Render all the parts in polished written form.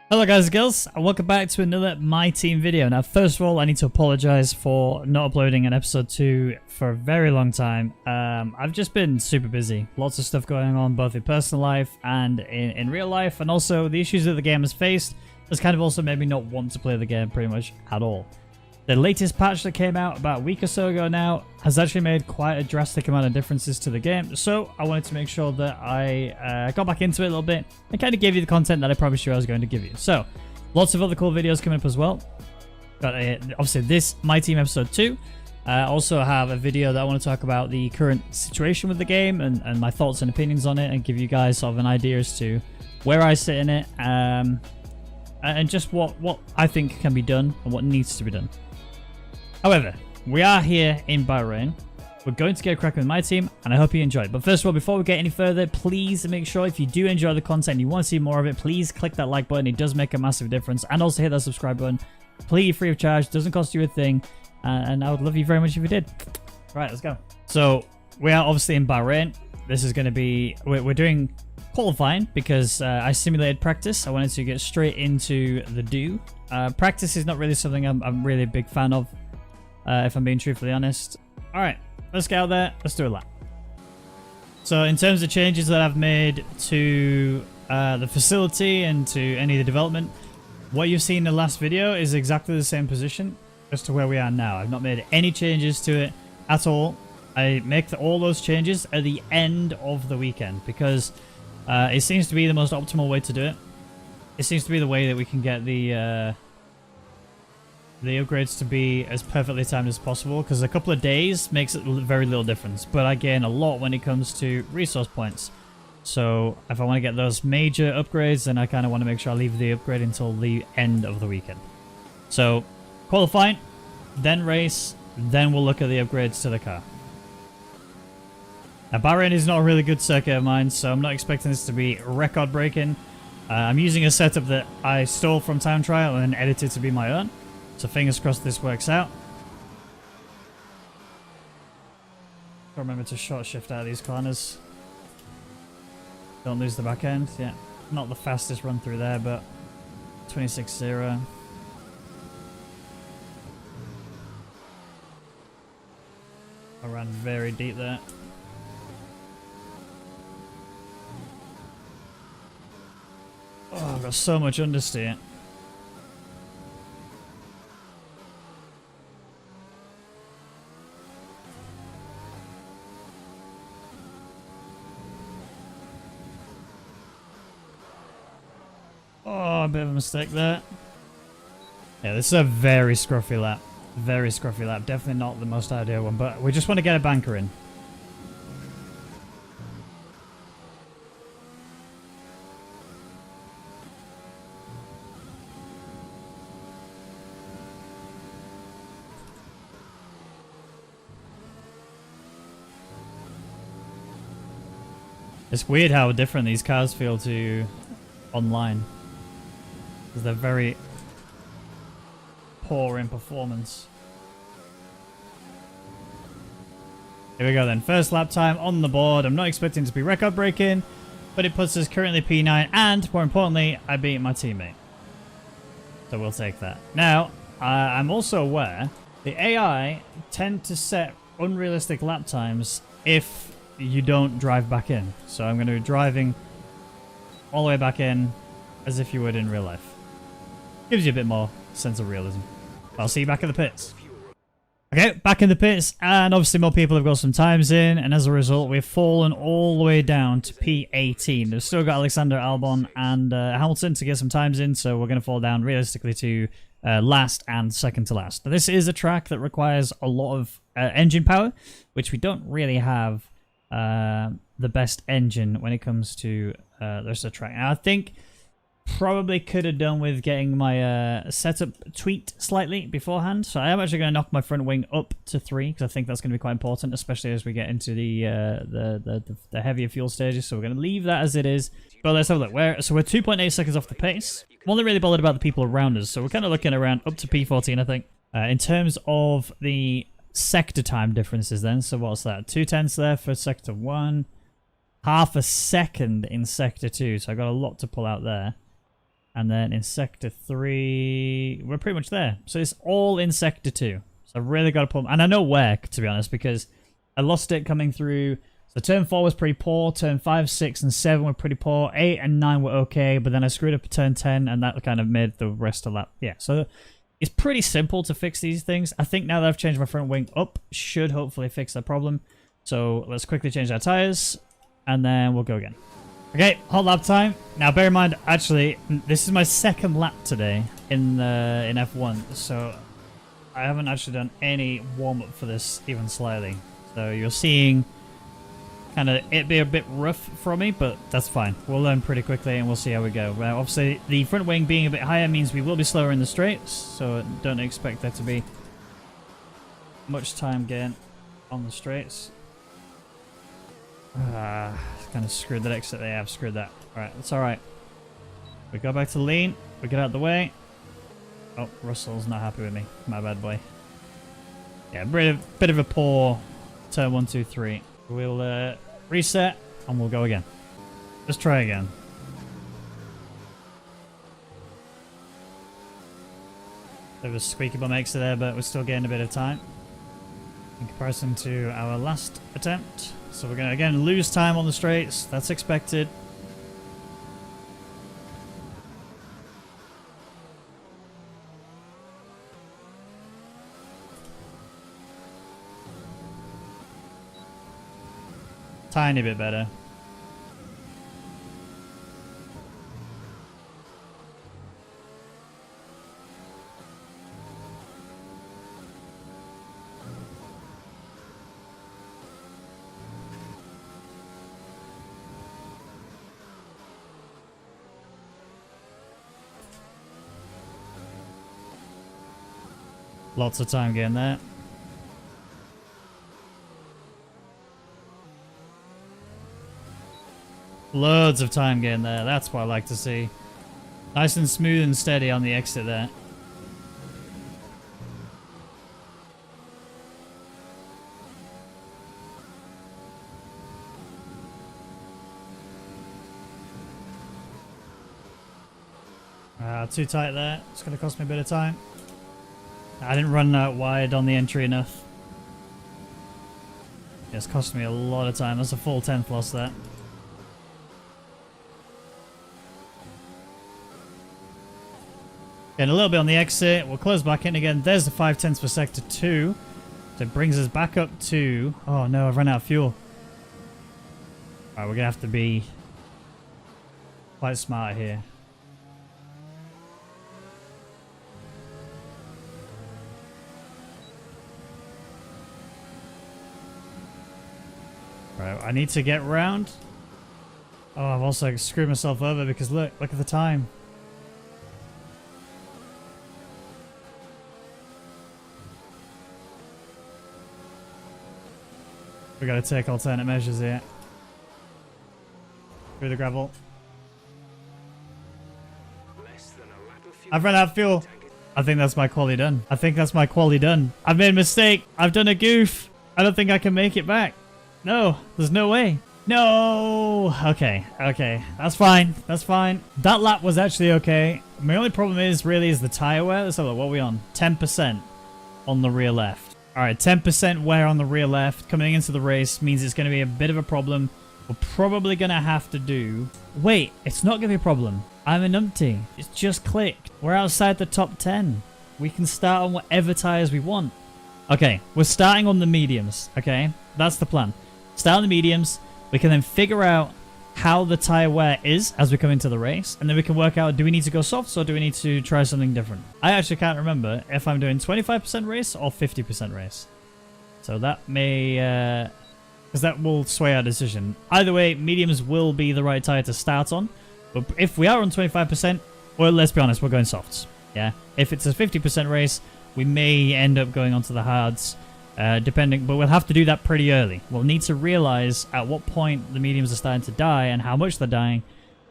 Hello guys and girls, and welcome back to another MyTeam video. Now first of all, I need to apologise for not uploading an episode 2 for a very long time. I've just been super busy. Lots of stuff going on both in personal life and in real life, and also the issues that the game has faced has kind of also made me not want to play the game pretty much at all. The latest patch that came out about a week or so ago now has actually made quite a drastic amount of differences to the game, so I wanted to make sure that I got back into it a little bit and kind of gave you the content that I promised you I was going to give you. So, lots of other cool videos coming up as well. Got obviously this MyTeam episode 2. I also have a video that I want to talk about the current situation with the game and my thoughts and opinions on it, and give you guys sort of an idea as to where I sit in it, and just what I think can be done and what needs to be done. However, we are here in BRRRR. We're going to get cracking with my team, and I hope you enjoy it. But first of all, before we get any further, please make sure if you do enjoy the content and you want to see more of it, please click that like button. It does make a massive difference. And also hit that subscribe button. Completely free of charge. Doesn't cost you a thing. And I would love you very much if you did. Right, let's go. So, we are obviously in BRRRR. This is going to be... We're doing qualifying because I simulated practice. I wanted to get straight into the do. Practice is not really something I'm really a big fan of. If I'm being truthfully honest. Alright, let's get out there. Let's do a lap. So in terms of changes that I've made to the facility and to any of the development, what you've seen in the last video is exactly the same position as to where we are now. I've not made any changes to it at all. I make all those changes at the end of the weekend because it seems to be the most optimal way to do it. It seems to be the way that we can get the upgrades to be as perfectly timed as possible, because a couple of days makes it very little difference, but I gain a lot when it comes to resource points. So if I want to get those major upgrades, then I kind of want to make sure I leave the upgrade until the end of the weekend. So qualifying, then race, then we'll look at the upgrades to the car. Now BRRRR is not a really good circuit of mine, so I'm not expecting this to be record breaking. I'm using a setup that I stole from Time Trial and then edited to be my own. So fingers crossed this works out. Remember to short shift out of these corners. Don't lose the back end. Yeah, not the fastest run through there, but 26.0. I ran very deep there. Oh, I've got so much understeer. Oh, a bit of a mistake there. Yeah, this is a very scruffy lap. Very scruffy lap. Definitely not the most ideal one, but we just want to get a banker in. It's weird how different these cars feel to online. They're very poor in performance. Here we go then. First lap time on the board. I'm not expecting to be record breaking, but it puts us currently P9, and more importantly, I beat my teammate. So we'll take that. Now, I'm also aware the AI tend to set unrealistic lap times if you don't drive back in. So I'm going to be driving all the way back in as if you would in real life. Gives you a bit more sense of realism. I'll see you back in the pits. Okay, back in the pits, and obviously more people have got some times in, and as a result, we've fallen all the way down to P18. We've still got Alexander Albon and Hamilton to get some times in, so we're going to fall down realistically to last and second to last. Now, this is a track that requires a lot of engine power, which we don't really have the best engine when it comes to the rest of the track. Now, I think probably could have done with getting my setup tweaked slightly beforehand. So I am actually going to knock my front wing up to 3 because I think that's going to be quite important, especially as we get into the heavier fuel stages. So we're going to leave that as it is. But let's have a look. So we're 2.8 seconds off the pace. I'm only really bothered about the people around us. So we're kind of looking around up to P14, I think. In terms of the sector time differences then. So what's that? 2/10 there for sector 1. Half a second in sector 2. So I got a lot to pull out there. And then in Sector 3, we're pretty much there. So it's all in Sector 2. So I've really got to pull... And I know where, to be honest, because I lost it coming through... So turn 4 was pretty poor, turn 5, 6, and 7 were pretty poor, 8 and 9 were okay, but then I screwed up at turn 10, and that kind of made the rest of that... Yeah, so it's pretty simple to fix these things. I think now that I've changed my front wing up, should hopefully fix that problem. So let's quickly change our tires, and then we'll go again. Okay, hot lap time. Now bear in mind, actually, this is my second lap today in F1, so I haven't actually done any warm-up for this even slightly. So you're seeing kind of it be a bit rough for me, but that's fine. We'll learn pretty quickly and we'll see how we go. Well, obviously, the front wing being a bit higher means we will be slower in the straights, so don't expect there to be much time gain on the straights. Kind of screwed that exit there. I've screwed that. Alright, that's alright. We go back to lean. We get out the way. Oh, Russell's not happy with me. My bad boy. Yeah, bit of a poor turn 1, 2, 3. We'll reset and we'll go again. Let's try again. There was a squeaky bum exit there, but we're still getting a bit of time in comparison to our last attempt. So we're going to again lose time on the straights. That's expected. Tiny bit better. Lots of time getting there. Loads of time getting there. That's what I like to see. Nice and smooth and steady on the exit there. Too tight there. It's going to cost me a bit of time. I didn't run that wide on the entry enough. It's cost me a lot of time. That's a full 10th loss there. Getting a little bit on the exit. We'll close back in again. There's the 5/10 for Sector 2. So it brings us back up to... Oh no, I've run out of fuel. Alright, we're going to have to be quite smart here. Right, I need to get round. Oh, I've also screwed myself over because look at the time. We gotta take alternate measures here. Through the gravel. I've run out of fuel. I think that's my quali done. I think that's my quali done. I've made a mistake. I've done a goof. I don't think I can make it back. No, there's no way. No. Okay. That's fine. That's fine. That lap was actually okay. My only problem is the tire wear. Let's have a look. What are we on? 10% on the rear left. All right, 10% wear on the rear left coming into the race means it's going to be a bit of a problem. We're probably going to have to do... Wait, it's not going to be a problem. I'm a numpty. It's just clicked. We're outside the top 10. We can start on whatever tires we want. Okay, we're starting on the mediums, okay? That's the plan. Start on the mediums. We can then figure out how the tire wear is as we come into the race. And then we can work out, do we need to go softs or do we need to try something different? I actually can't remember if I'm doing 25% race or 50% race. So that may... because that will sway our decision. Either way, mediums will be the right tire to start on. But if we are on 25%, well, let's be honest, we're going softs. Yeah. If it's a 50% race, we may end up going onto the hards. Depending, but we'll have to do that pretty early. We'll need to realize at what point the mediums are starting to die and how much they're dying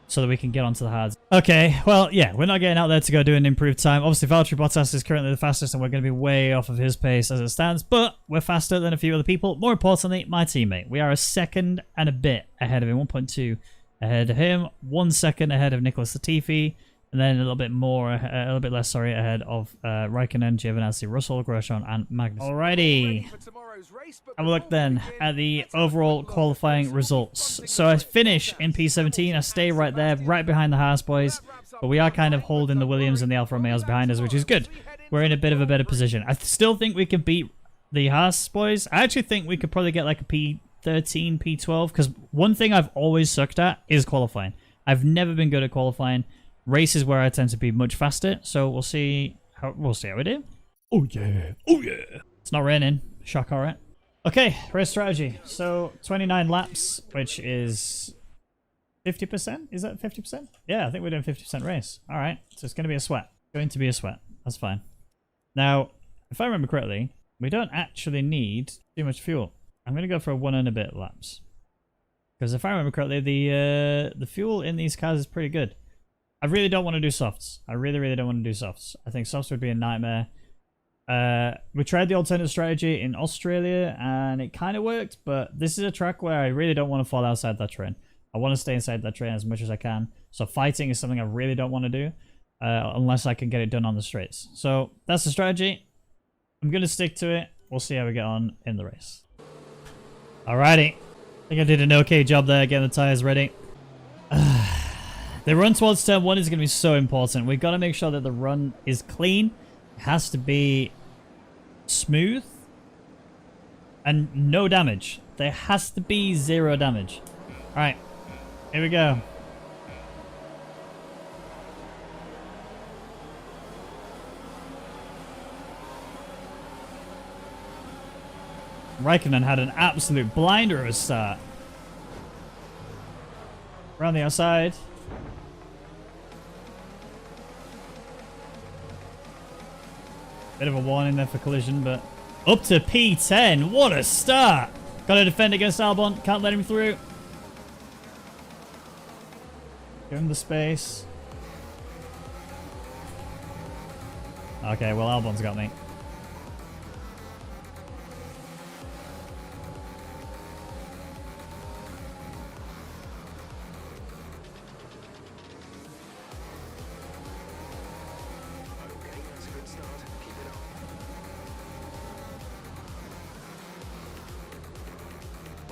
so that we can get onto the hards. Okay, well, yeah, we're not getting out there to go do an improved time. Obviously, Valtteri Bottas is currently the fastest and we're going to be way off of his pace as it stands, but we're faster than a few other people. More importantly, my teammate. We are a second and a bit ahead of him, 1.2 ahead of him, 1 second ahead of Nicholas Latifi, And then a little bit more, a little bit less, sorry, ahead of Raikkonen, Giovinazzi, Russell, Grosjean, and Magnus. Alrighty. Have a look then at the overall qualifying results. So I finish in P17. I stay right there, right behind the Haas boys. But we are kind of holding the Williams and the Alfa Romeos behind us, which is good. We're in a bit of a better position. I still think we can beat the Haas boys. I actually think we could probably get like a P13, P12. Because one thing I've always sucked at is qualifying. I've never been good at qualifying. Race is where I tend to be much faster, so we'll see how we do. Oh yeah, oh yeah. It's not raining. Shock, alright. Okay, race strategy. So 29 laps, which is 50%. Is that 50%? Yeah, I think we're doing 50% race. All right, so it's going to be a sweat. Going to be a sweat. That's fine. Now, if I remember correctly, we don't actually need too much fuel. I'm going to go for a 1 and a bit laps, because if I remember correctly, the fuel in these cars is pretty good. I really don't want to do softs. I really, really don't want to do softs. I think softs would be a nightmare. We tried the alternate strategy in Australia, and it kind of worked, but this is a track where I really don't want to fall outside that train. I want to stay inside that train as much as I can. So fighting is something I really don't want to do, unless I can get it done on the straights. So that's the strategy. I'm going to stick to it. We'll see how we get on in the race. Alrighty. I think I did an okay job there getting the tires ready. The run towards turn 1 is going to be so important. We've got to make sure that the run is clean. It has to be smooth. And no damage. There has to be 0 damage. Alright. Here we go. Raikkonen had an absolute blinder of a start. Around the outside. Bit of a warning there for collision, but up to P10. What a start. Got to defend against Albon. Can't let him through. Give him the space. Okay, well, Albon's got me.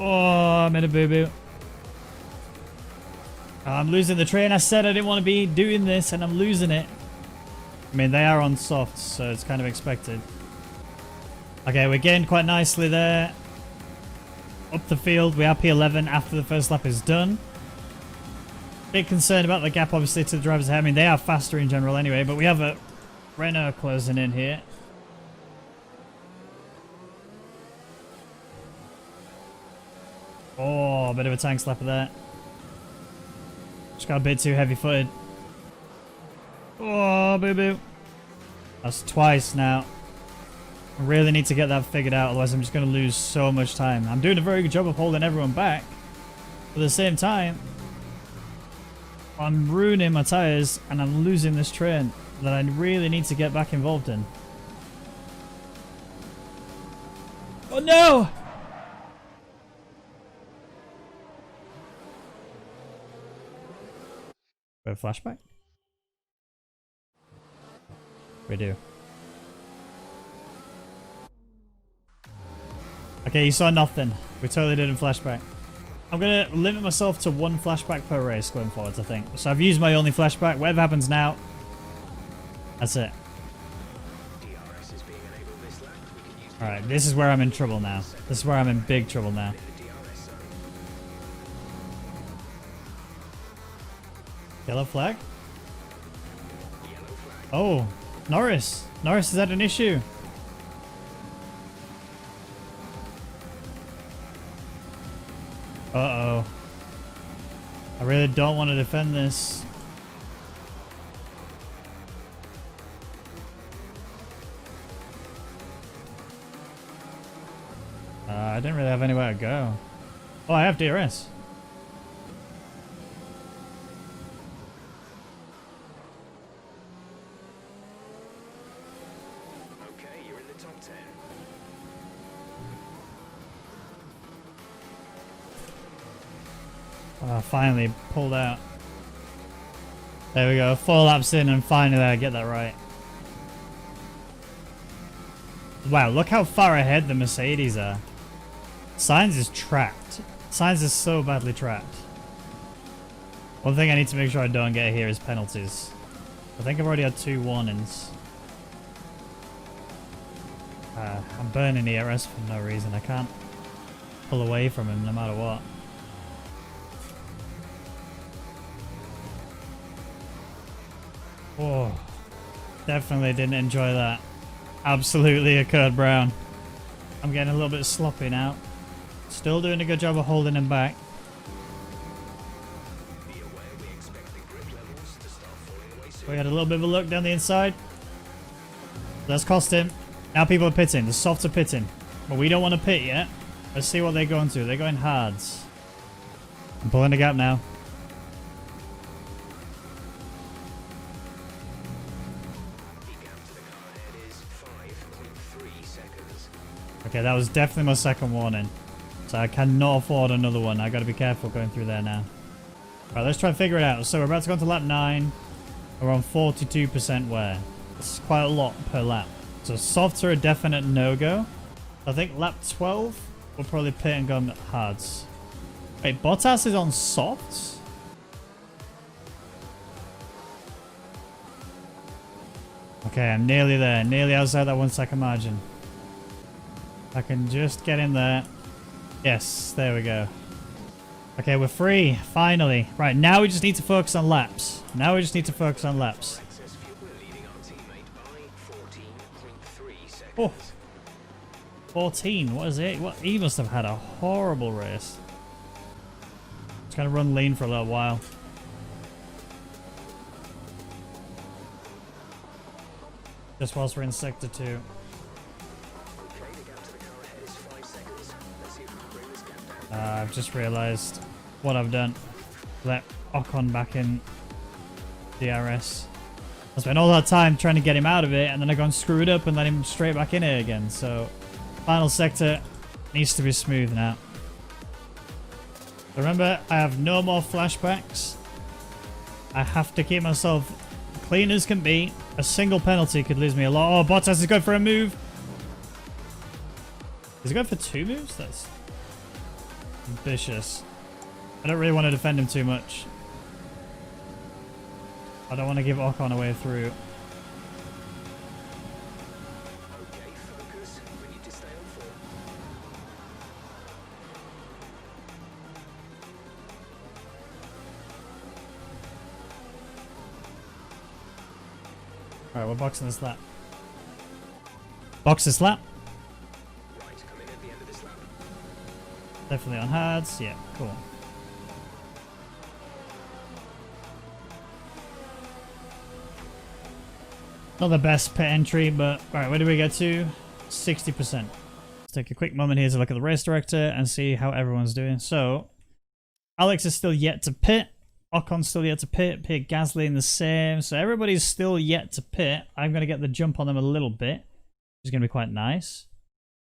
Oh, I'm in a boo-boo. I'm losing the train. I said I didn't want to be doing this, and I'm losing it. I mean, they are on softs, so it's kind of expected. Okay, we're getting quite nicely there. Up the field. We are P11 after the first lap is done. Bit concerned about the gap, obviously, to the drivers ahead. I mean, they are faster in general anyway, but we have a Renault closing in here. Oh, a bit of a tank slapper there. Just got a bit too heavy-footed. Oh, boo-boo. That's twice now. I really need to get that figured out, otherwise I'm just going to lose so much time. I'm doing a very good job of holding everyone back. But at the same time, I'm ruining my tires and I'm losing this train that I really need to get back involved in. Oh, no! We have a flashback? We do. Okay, you saw nothing. We totally did in flashback. I'm going to limit myself to 1 flashback per race going forwards, I think. So I've used my only flashback. Whatever happens now, that's it. Alright, this is where I'm in trouble now. This is where I'm in big trouble now. Yellow flag? Oh, Norris. Norris, is that an issue? Uh-oh. I really don't want to defend this. I didn't really have anywhere to go. Oh, I have DRS. Finally pulled out. There we go. 4 laps in and finally I get that right. Wow, look how far ahead the Mercedes are. Sainz is trapped. Sainz is so badly trapped. One thing I need to make sure I don't get here is penalties. I think I've already had 2 warnings. I'm burning ERS for no reason. I can't pull away from him no matter what. Oh, definitely didn't enjoy that. Absolutely occurred brown. I'm getting a little bit sloppy now. Still doing a good job of holding him back. We had a little bit of a look down the inside. That's cost him. Now people are pitting. The softs are pitting. But we don't want to pit yet. Let's see what they're going to. They're going hards. I'm pulling the gap now. Okay, that was definitely my second warning. So I cannot afford another one. I gotta be careful going through there now. Alright, let's try and figure it out. So we're about to go into lap 9. We're on 42% wear. It's quite a lot per lap. So softs are a definite no-go. I think lap 12, we'll probably pit and go on hards. Wait, Bottas is on softs? Okay, I'm nearly there. Nearly outside that 1 second margin. I can just get in there. Yes, there we go. Okay, we're free, finally. Right, now we just need to focus on laps. Now we just need to focus on laps. Oh, 14, what is it? What? He must have had a horrible race. Just gonna run lean for a little while. Just whilst we're in sector 2. I've just realised what I've done. Let Ocon back in DRS. I spent all that time trying to get him out of it, and then I gone screwed up and let him straight back in it again. So, final sector needs to be smooth now. Remember, I have no more flashbacks. I have to keep myself clean as can be. A single penalty could lose me a lot. Oh, Bottas is going for a move. Is he going for 2 moves? That's vicious. I don't really want to defend him too much. I don't want to give Ocon away through. Alright, we're boxing this lap. Box this lap. Definitely on hards. Yeah, cool. Not the best pit entry, but alright, where do we get to? 60%. Let's take a quick moment here to look at the race director and see how everyone's doing. So, Alex is still yet to pit. Ocon's still yet to pit. Pierre Gasly in the same. So everybody's still yet to pit. I'm going to get the jump on them a little bit, which is going to be quite nice.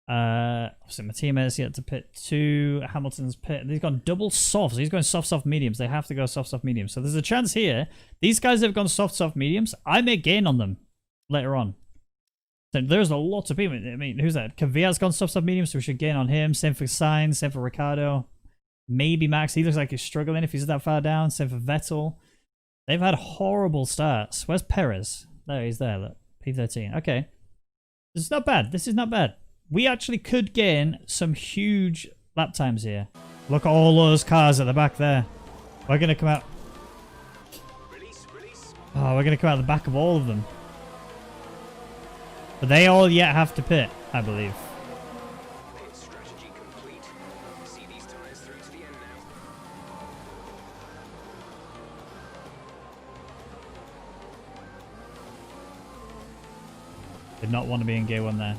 So my teammates yet to pit 2. Hamilton's pit. He's gone double softs. He's going soft, soft, mediums. They have to go soft, soft, mediums. So there's a chance here. These guys have gone soft, soft, mediums. I may gain on them later on. So there's a lot of people. I mean, who's that? Kvyat's gone soft, soft, mediums, so we should gain on him. Same for Sainz. Same for Ricciardo. Maybe Max. He looks like he's struggling if he's that far down. Same for Vettel. They've had horrible starts. Where's Perez? There, he's there. Look. P13. Okay. This is not bad. This is not bad. We actually could gain some huge lap times here. Look at all those cars at the back there. We're going to come out. Oh, we're going to come out the back of all of them. But they all yet have to pit, I believe. Did not want to be in gear 1 there.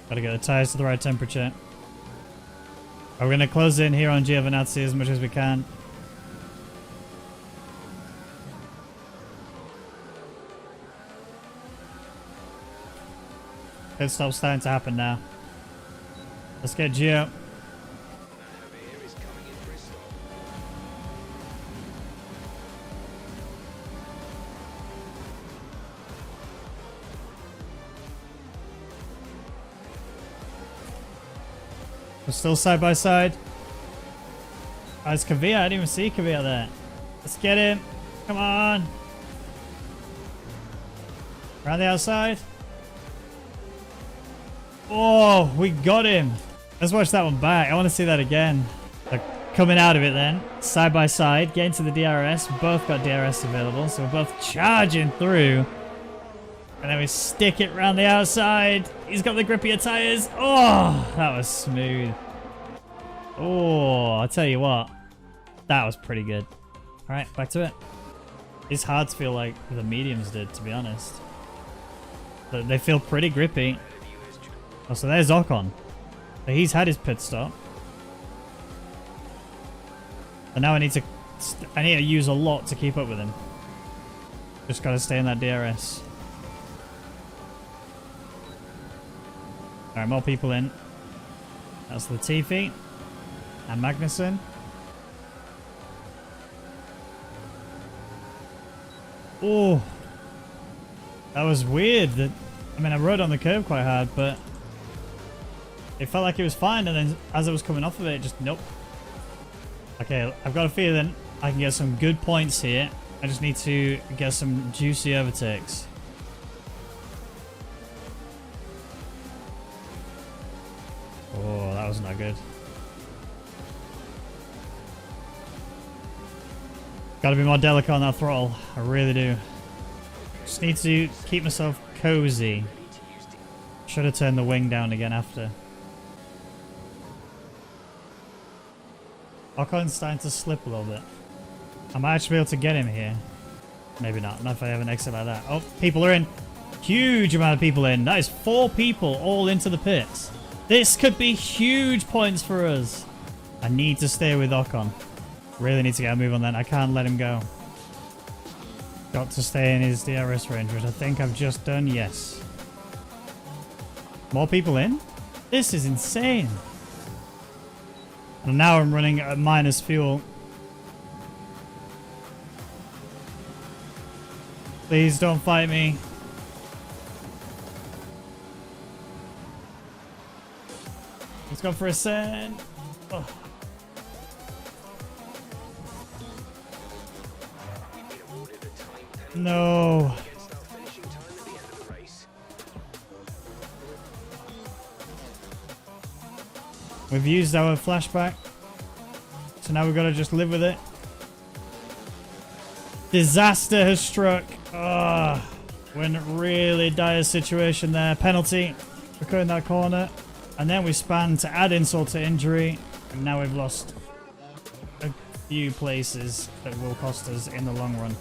Gotta get the tires to the right temperature. We're going to close in here on Giovinazzi as much as we can. Pit stop's starting to happen now. Let's get Gio. We're still side by side. Oh, it's Kavia. I didn't even see Kavia there. Let's get him. Come on. Around the outside. Oh, we got him. Let's watch that one back. I want to see that again. Like, coming out of it then. Side by side. Getting to the DRS. We both got DRS available. So we're both charging through. And then we stick it around the outside. He's got the grippier tires. Oh, that was smooth. Oh, I'll tell you what. That was pretty good. All right, back to it. It's hard to feel like the mediums did, to be honest. But they feel pretty grippy. Oh, so there's Ocon. So he's had his pit stop. And now I need to use a lot to keep up with him. Just got to stay in that DRS. Alright, more people in. That's Latifi. And Magnussen. Oh. That was weird. I mean, I rode on the curb quite hard, but it felt like it was fine, and then as I was coming off of it, just nope. Okay, I've got a feeling I can get some good points here. I just need to get some juicy overtakes. Oh, that was not good. Gotta be more delicate on that throttle. I really do. Just need to keep myself cozy. Should have turned the wing down again after. Ocon's starting to slip a little bit. I might actually be able to get him here. Maybe not. Not if I have an exit like that. Oh, people are in. Huge amount of people in. That is 4 people all into the pits. This could be huge points for us. I need to stay with Ocon. Really need to get a move on that. I can't let him go. Got to stay in his DRS range, which I think I've just done. Yes. More people in? This is insane. And now I'm running at minus fuel. Please don't fight me. Let's go for a send. Oh. No. We've used our flashback. So now we've got to just live with it. Disaster has struck. Oh, we're in a really dire situation there. Penalty for cutting that corner. And then we span to add insult to injury. And now we've lost a few places that will cost us in the long run.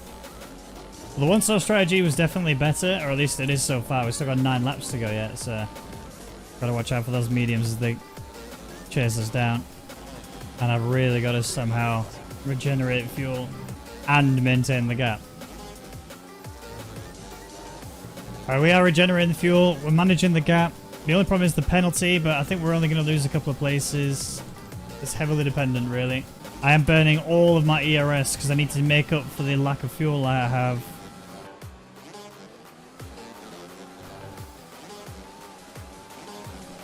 Well, the one-stop strategy was definitely better, or at least it is so far. We've still got 9 laps to go yet, so gotta watch out for those mediums as they chase us down. And I've really got to somehow regenerate fuel and maintain the gap. Alright, we are regenerating the fuel. We're managing the gap. The only problem is the penalty, but I think we're only going to lose a couple of places. It's heavily dependent, really. I am burning all of my ERS because I need to make up for the lack of fuel I have.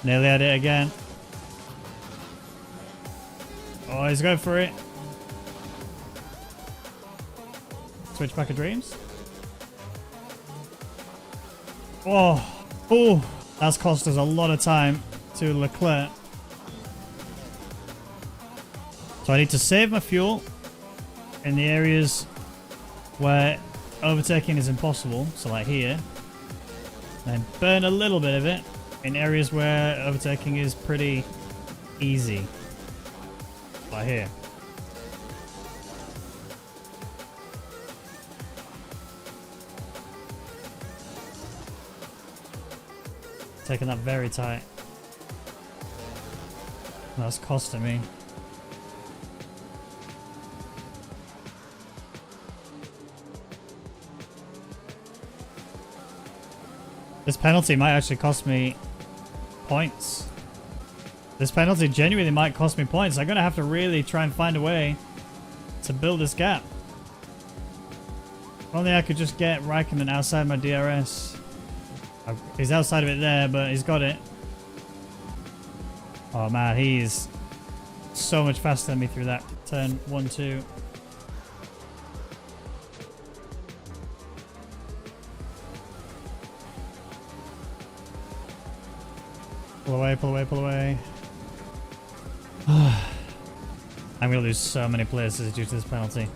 Nearly had it again. Oh, he's going for it. Switch back of dreams. Oh, oh, that's cost us a lot of time to Leclerc. So I need to save my fuel in the areas where overtaking is impossible. So like here. And burn a little bit of it in areas where overtaking is pretty easy. Like here. Taking that very tight. That's costing me. This penalty might actually cost me points. This penalty genuinely might cost me points. I'm going to have to really try and find a way to build this gap. If only I could just get Raikkonen outside my DRS. He's outside of it there, but he's got it. Oh man, he's so much faster than me through that turn. 1, 2. Pull away, pull away, pull away. I'm gonna lose so many places due to this penalty.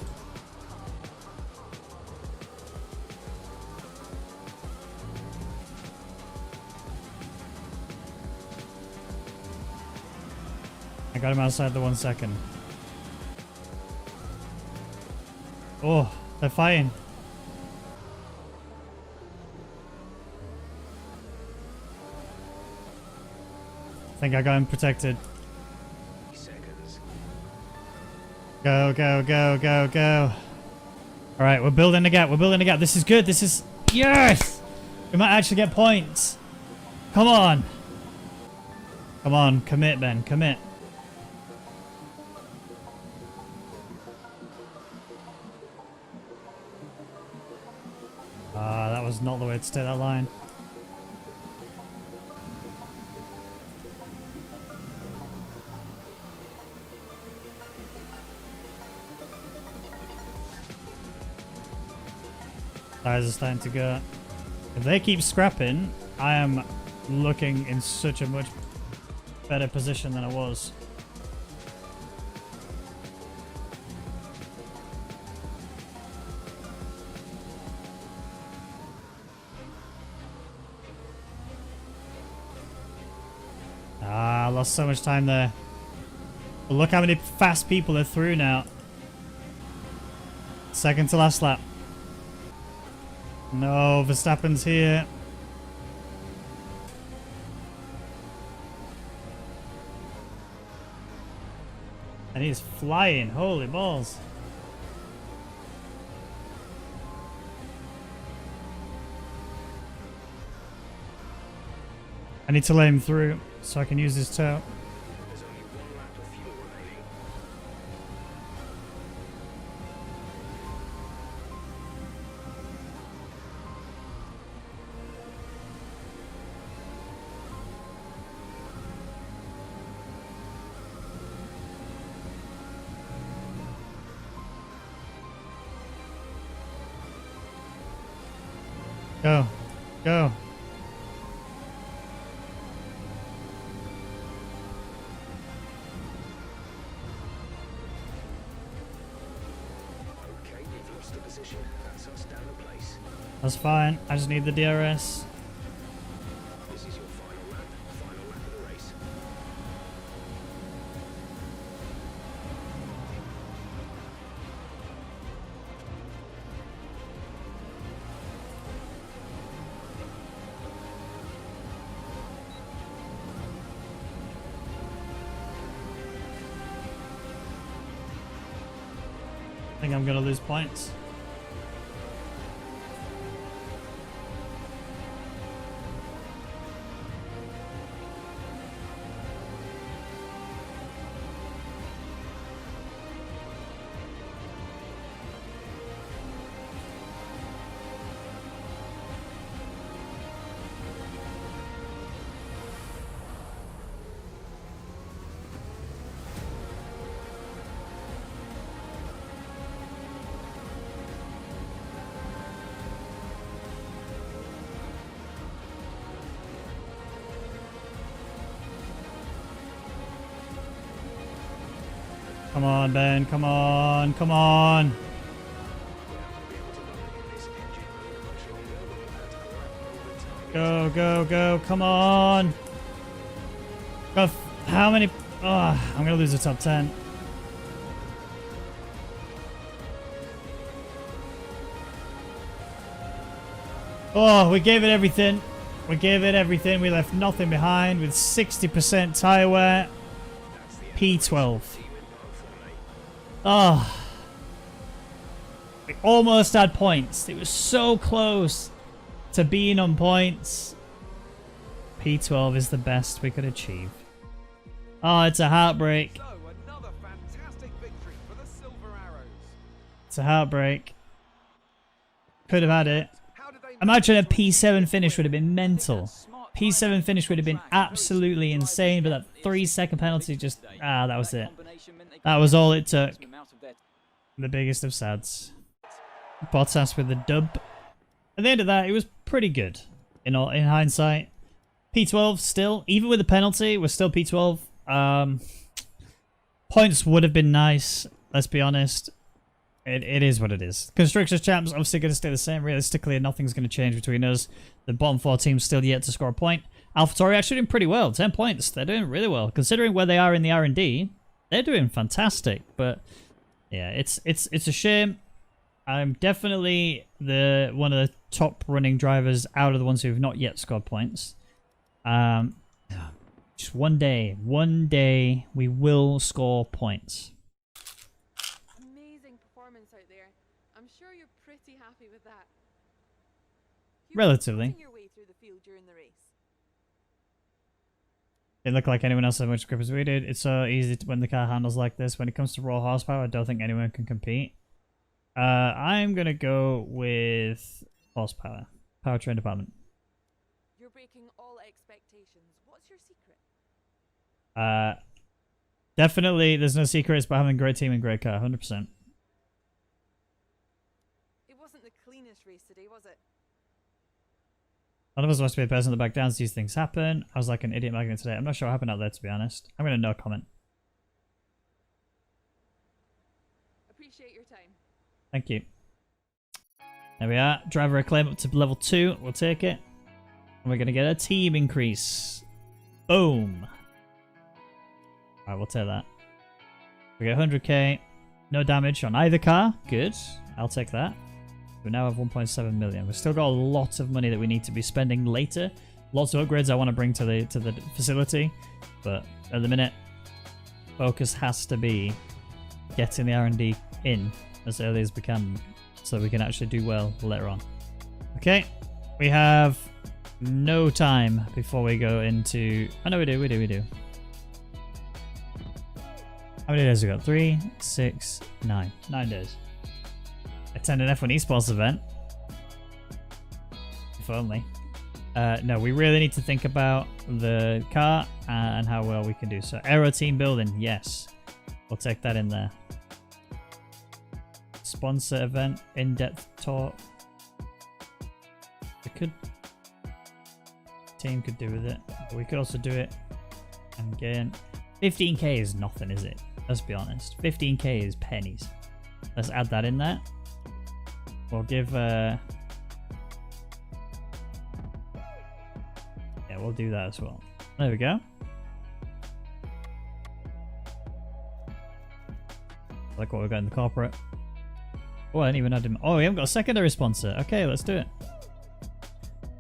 I got him outside the 1 second. Oh, they're fighting. I think I got him protected. Go, go, go, go, go. Alright, we're building the gap. We're building the gap. This is good. This is... Yes! We might actually get points. Come on. Come on. Commit, Ben. Commit. That was not the way to stay that line. Tires are starting to go. If they keep scrapping, I am looking in such a much better position than I was. I lost so much time there. But look how many fast people are through now. Second to last lap. No, Verstappen's here. And he's flying. Holy balls. I need to let him through so I can use his toe. Go. Go. Okay, we've lost the position. That's us down the place. That's fine. I just need the DRS. This is your final lap of the race. I think I'm gonna lose points. Come on, Ben. Come on. Come on. Go, go, go. Come on. Go. How many? Oh, I'm going to lose the top 10. Oh, we gave it everything. We gave it everything. We left nothing behind with 60% tire wear. P12. Oh. We almost had points. It was so close to being on points. P12 is the best we could achieve. Oh, it's a heartbreak. So, another fantastic victory for the Silver Arrows. It's a heartbreak. Could have had it. Imagine a P7 finish would have been mental. P7 finish would have been absolutely insane, but that 3-second penalty just... that was it. That was all it took. The biggest of sads. Bottas with the dub. At the end of that, it was pretty good. In hindsight. P12 still, even with the penalty, we're still P12. Points would have been nice, let's be honest. It is what it is. Constructors Champs obviously going to stay the same. Realistically, nothing's going to change between us. The bottom 4 teams still yet to score a point. AlphaTauri actually doing pretty well. 10 points. They're doing really well. Considering where they are in the R&D, they're doing fantastic. But yeah, it's a shame. I'm definitely one of the top running drivers out of the ones who have not yet scored points. Just one day we will score points. Amazing performance out there. I'm sure you're pretty happy with that. Relatively. Your way through the field during the race. Didn't look like anyone else had much grip as we did. It's so easy when the car handles like this. When it comes to raw horsepower, I don't think anyone can compete. I'm gonna go with horsepower. Powertrain department. You're breaking all expectations. What's your secret? Definitely there's no secrets but having a great team and great car, 100%. It wasn't the cleanest race today, was it? None of us wants to be a person that back down. These things happen. I was like an idiot magnet today. I'm not sure what happened out there, to be honest. I'm gonna no comment. Appreciate your time. Thank you. There we are. Driver acclaim up to level 2. We'll take it. And we're going to get a team increase. Boom. Alright, we'll take that. We get 100k. No damage on either car. Good. I'll take that. We now have 1.7 million. We've still got a lot of money that we need to be spending later. Lots of upgrades I want to bring to the facility. But at the minute, focus has to be getting the R&D in as early as we can so we can actually do well later on. Okay, we have no time before we go into... Oh no, we do. How many days we got? 3, 6, 9. 9 days. Attend an F1 esports event. If only. No, we really need to think about the car and how well we can do. So aero team building, yes. We'll take that in there. Sponsor event, in-depth talk. Team could do with it. But we could also do it and gain 15k is nothing, is it? Let's be honest. 15k is pennies. Let's add that in there. We'll give yeah, we'll do that as well. There we go. I like what we got in the corporate. Oh, I didn't even add him. Oh, we haven't got a secondary sponsor. Okay, let's do it.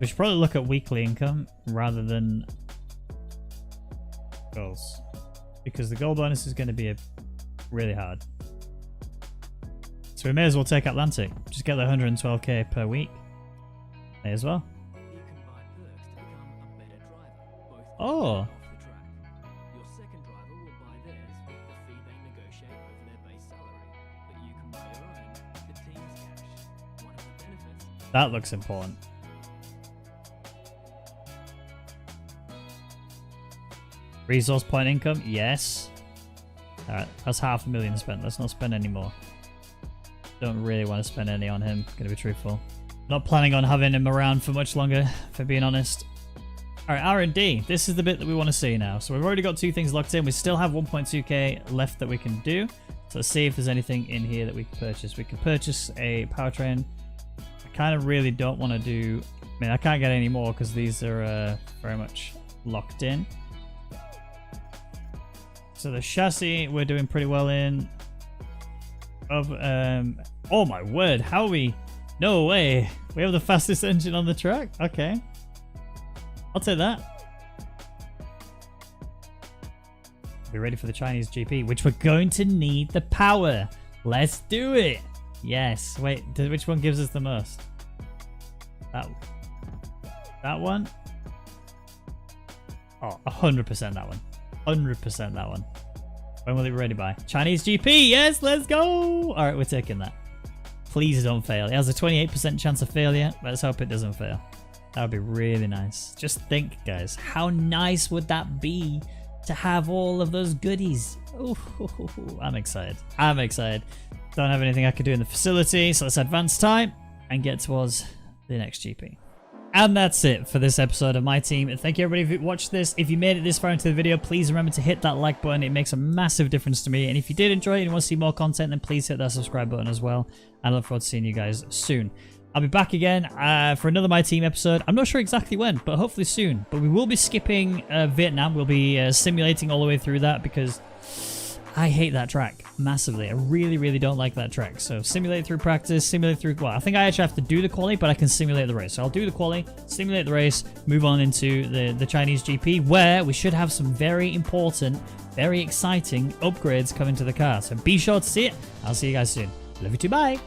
We should probably look at weekly income rather than goals. Because the goal bonus is going to be really hard. So we may as well take Atlantic. Just get the 112k per week. May as well. You can buy perks to become a better driver, both Oh. on and off the track. Your second driver will buy theirs with the fee they negotiate over their base salary, but you can buy your own with the team's cash. One of the benefits. That looks important. Resource point income? Yes. Alright, that's 500,000 spent. Let's not spend any more. Don't really want to spend any on him, gonna be truthful. Not planning on having him around for much longer, for being honest. Alright, R&D. This is the bit that we want to see now. So we've already got 2 things locked in. We still have 1.2k left that we can do. So let's see if there's anything in here that we can purchase. We can purchase a powertrain. I kind of really don't want to do... I mean, I can't get any more because these are very much locked in. So the chassis we're doing pretty well in. Oh my word, how are we? No way. We have the fastest engine on the track? Okay. I'll take that. We're ready for the Chinese GP, which we're going to need the power. Let's do it. Yes. Wait, which one gives us the most? That one? Oh, 100% that one. 100% that one. When will it be ready by? Chinese GP, yes, let's go! Alright, we're taking that. Please don't fail. It has a 28% chance of failure. Let's hope it doesn't fail. That would be really nice. Just think, guys, how nice would that be to have all of those goodies? Ooh, I'm excited. I'm excited. Don't have anything I can do in the facility, so let's advance time and get towards the next GP. And that's it for this episode of My Team. Thank you everybody who watched this. If you made it this far into the video, please remember to hit that like button. It makes a massive difference to me. And if you did enjoy it and want to see more content, then please hit that subscribe button as well. I look forward to seeing you guys soon. I'll be back again for another My Team episode. I'm not sure exactly when, but hopefully soon. But we will be skipping Vietnam. We'll be simulating all the way through that because I hate that track massively. I really, really don't like that track. So simulate through practice, simulate through... Well, I think I actually have to do the quali, but I can simulate the race. So I'll do the quali, simulate the race, move on into the Chinese GP, where we should have some very important, very exciting upgrades coming to the car. So be sure to see it. I'll see you guys soon. Love you too. Bye.